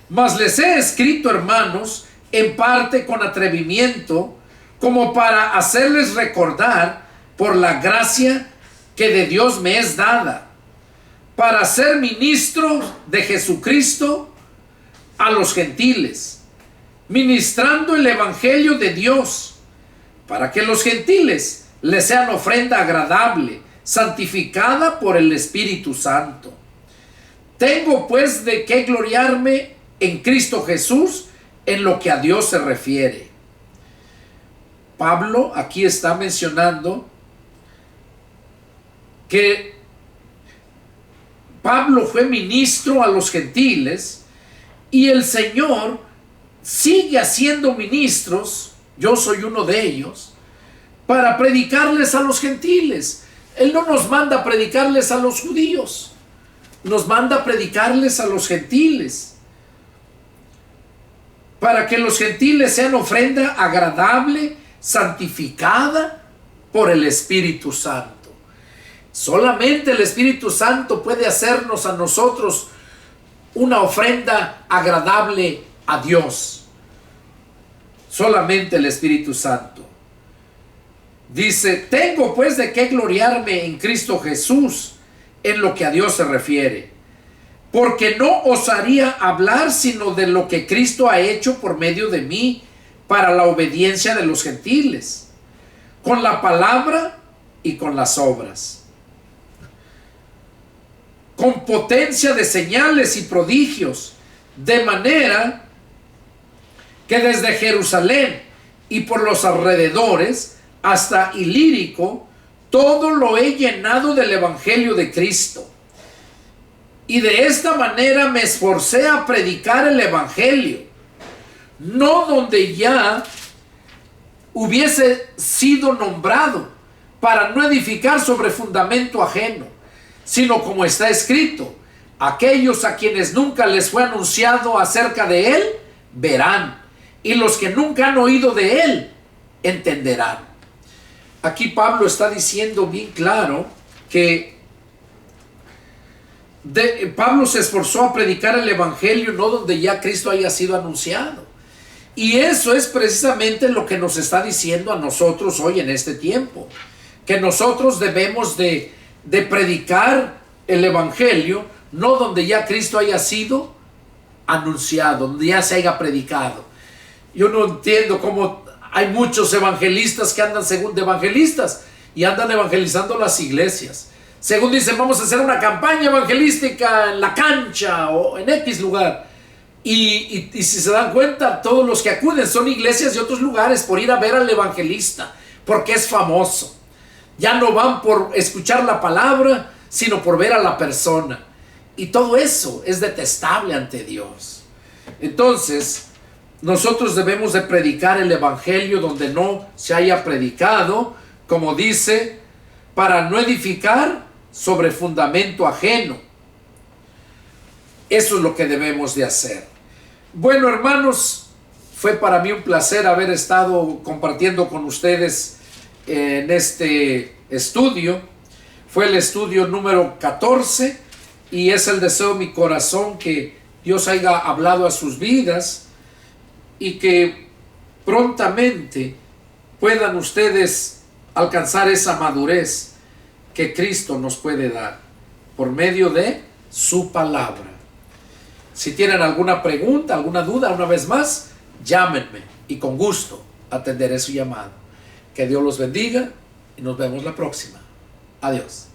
Mas les he escrito, hermanos, en parte con atrevimiento, como para hacerles recordar por la gracia que de Dios me es dada, para ser ministro de Jesucristo a los gentiles, ministrando el evangelio de Dios, para que los gentiles les sean ofrenda agradable, santificada por el Espíritu Santo. Tengo pues de qué gloriarme en Cristo Jesús en lo que a Dios se refiere. Pablo aquí está mencionando que Pablo fue ministro a los gentiles y el Señor sigue haciendo ministros, yo soy uno de ellos, para predicarles a los gentiles. Él no nos manda a predicarles a los judíos, nos manda a predicarles a los gentiles, para que los gentiles sean ofrenda agradable, santificada por el Espíritu Santo. Solamente el Espíritu Santo puede hacernos a nosotros una ofrenda agradable a Dios. Solamente el Espíritu Santo. Dice, tengo pues de qué gloriarme en Cristo Jesús en lo que a Dios se refiere, porque no osaría hablar sino de lo que Cristo ha hecho por medio de mí para la obediencia de los gentiles, con la palabra y con las obras, con potencia de señales y prodigios, de manera que desde Jerusalén y por los alrededores hasta Ilírico, todo lo he llenado del Evangelio de Cristo. Y de esta manera me esforcé a predicar el Evangelio, no donde ya hubiese sido nombrado, para no edificar sobre fundamento ajeno, sino como está escrito, aquellos a quienes nunca les fue anunciado acerca de él, verán, y los que nunca han oído de él, entenderán. aquí Pablo está diciendo bien claro que Pablo se esforzó a predicar el evangelio no donde ya Cristo haya sido anunciado. Y eso es precisamente lo que nos está diciendo a nosotros hoy en este tiempo, que nosotros debemos de predicar el evangelio no donde ya Cristo haya sido anunciado, donde ya se haya predicado. Yo no entiendo cómo hay muchos evangelistas que andan según de evangelistas y andan evangelizando las iglesias. Según dicen, vamos a hacer una campaña evangelística en la cancha o en X lugar. Y si se dan cuenta, todos los que acuden son iglesias de otros lugares por ir a ver al evangelista, porque es famoso. Ya no van por escuchar la palabra, sino por ver a la persona. Y todo eso es detestable ante Dios. Entonces, nosotros debemos de predicar el evangelio donde no se haya predicado, como dice, para no edificar sobre fundamento ajeno. Eso es lo que debemos de hacer. Bueno, hermanos, fue para mí un placer haber estado compartiendo con ustedes en este estudio. Fue el estudio número 14 y es el deseo de mi corazón que Dios haya hablado a sus vidas y que prontamente puedan ustedes alcanzar esa madurez que Cristo nos puede dar por medio de su palabra. Si tienen alguna pregunta, alguna duda, una vez más, llámenme y con gusto atenderé su llamado. Que Dios los bendiga y nos vemos la próxima. Adiós.